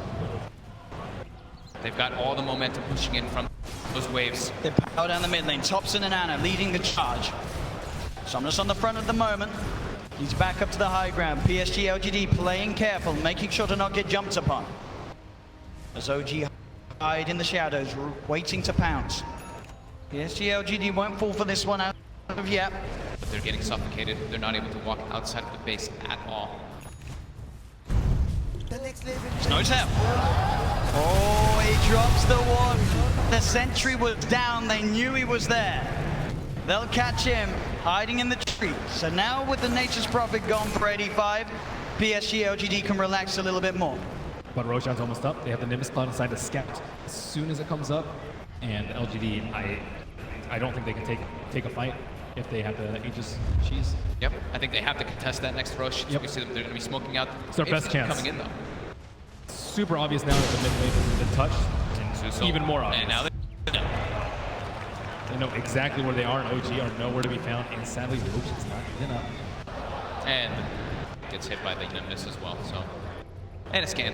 They've got all the momentum pushing in from those waves. They power down the mid lane. Thompson and Anna leading the charge. Somnus on the front at the moment. He's back up to the high ground. PSG LGD playing careful, making sure to not get jumped upon. As OG hide in the shadows, waiting to pounce. PSG LGD won't fall for this one out of yet. But they're getting suffocated. They're not able to walk outside of the base at all. No tap. Oh, he drops the one. The sentry was down. They knew he was there. They'll catch him hiding in the tree. So now with the Nature's Prophet gone for 85, PSG LGD can relax a little bit more. But Roshan's almost up. They have the Nimbus Cloud inside the Skept as soon as it comes up. And LGD, I don't think they can take a fight if they have the Aegis Cheese. Yep, I think they have to contest that next Rosh. Yep. We see them, they're going to be smoking out. It's their best chance. Coming in though. Super obvious now that the mid lane has been touched. So Even more obvious. And now And know exactly where they are, and OG are nowhere to be found, and sadly, Roach is not even up. And gets hit by the Nimbus as well, so. And a scan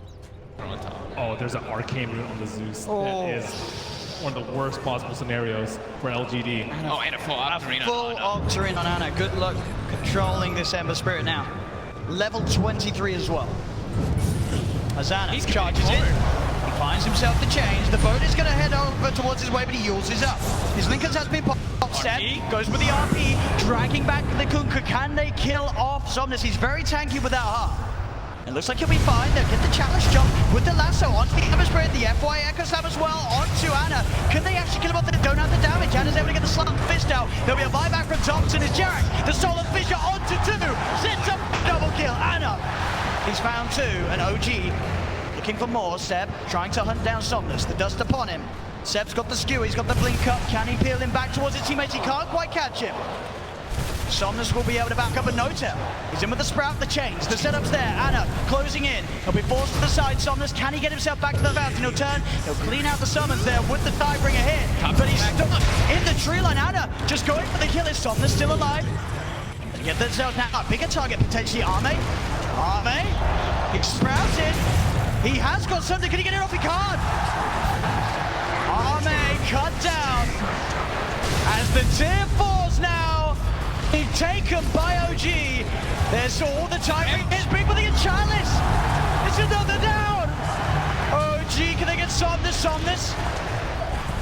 on top. Oh, there's an arcane root on the Zeus. That is one of the worst possible scenarios for LGD. Oh, and a full Octarine Full Octarine on Ana. Good luck controlling this Ember Spirit now. Level 23 as well. As Ana charges in, he finds himself the change. The boat is going to head over towards his way, but he uses up. His Linkers has been offset. Goes with the RP, dragging back the Kunkka. Can they kill off Somnus? He's very tanky without heart. It looks like he'll be fine. They'll get the challenge jump with the lasso onto the Ember Spirit, the FY Echo Slam as well onto Ana. Can they actually kill him off? They don't have the damage. Ana's able to get the Slung Fist out. There'll be a buyback from Thompson as Jarek. The Solar Fissure onto 2. Sets up double kill. Ana. He's found 2, and OG looking for more. Seb trying to hunt down Somnus. The dust upon him. Seb's got the skew. He's got the blink up. Can he peel him back towards his teammates? He can't quite catch him. Somnus will be able to back up a no-tail. He's in with the Sprout, the chains, the setup's there. Ana closing in. He'll be forced to the side. Somnus, can he get himself back to the fountain? He'll turn. He'll clean out the summons there with the Tidebringer hit. But he's stuck in the tree line. Ana just going for the kill. Is Somnus still alive? And get themselves now a bigger target, potentially Arme. Arme, he's sprouted. He has got something. Can he get it off? He can't. Arme cut down. As the tier 4s now taken by OG. There's all the time. It's big with the Chalice. It's another down. OG, can they get Somnus?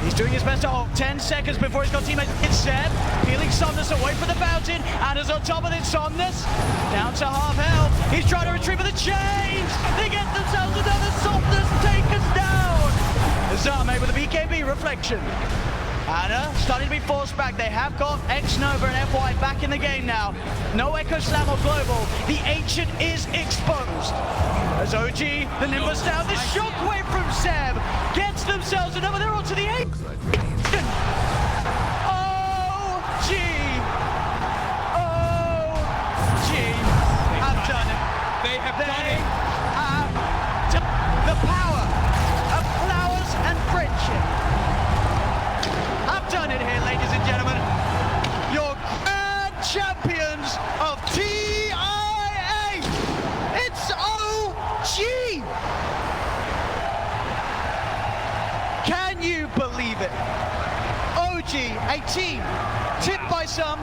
He's doing his best to hold 10 seconds before he's got teammates. It's Seb, peeling Somnus away from the fountain. Ana's on top of it. Somnus down to half health. He's trying to retrieve with the chains. They get themselves another Somnus taken down. Zame with a BKB reflection. Ana starting to be forced back. They have got X-Nova and FY back in the game now. No Echo Slam or Global. The Ancient is exposed. As OG, the Nimbus down. The shockwave from Seb gets themselves another. They're onto the 8. OG! OG! Have done it. They have done it. The power of flowers and friendship. I've done it here, ladies and gentlemen. Your grand champions of TIA. It's OG. Can you believe it? OG, a team tipped by some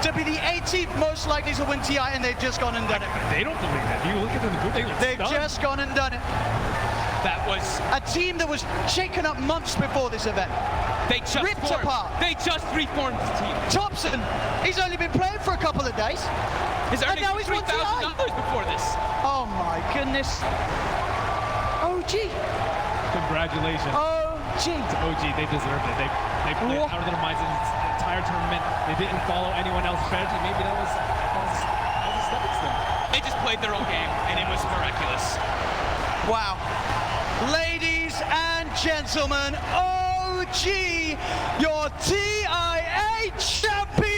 to be the 18th most likely to win TI, and they've just gone and done it. They don't believe it. You look at them, they've just gone and done it. That was a team that was shaken up months before this event. They just ripped apart. They just reformed the team. Thompson, he's only been playing for a couple of days. His earnings now he's $3,000 before this. Oh my goodness. OG. Congratulations. OG. To OG, they deserved it. They played out of their minds in this entire tournament. They didn't follow anyone else's strategy. Maybe that was a stepping stone. They just played their own game, and it was miraculous. Wow. Ladies and gentlemen, OG, your TIA champion!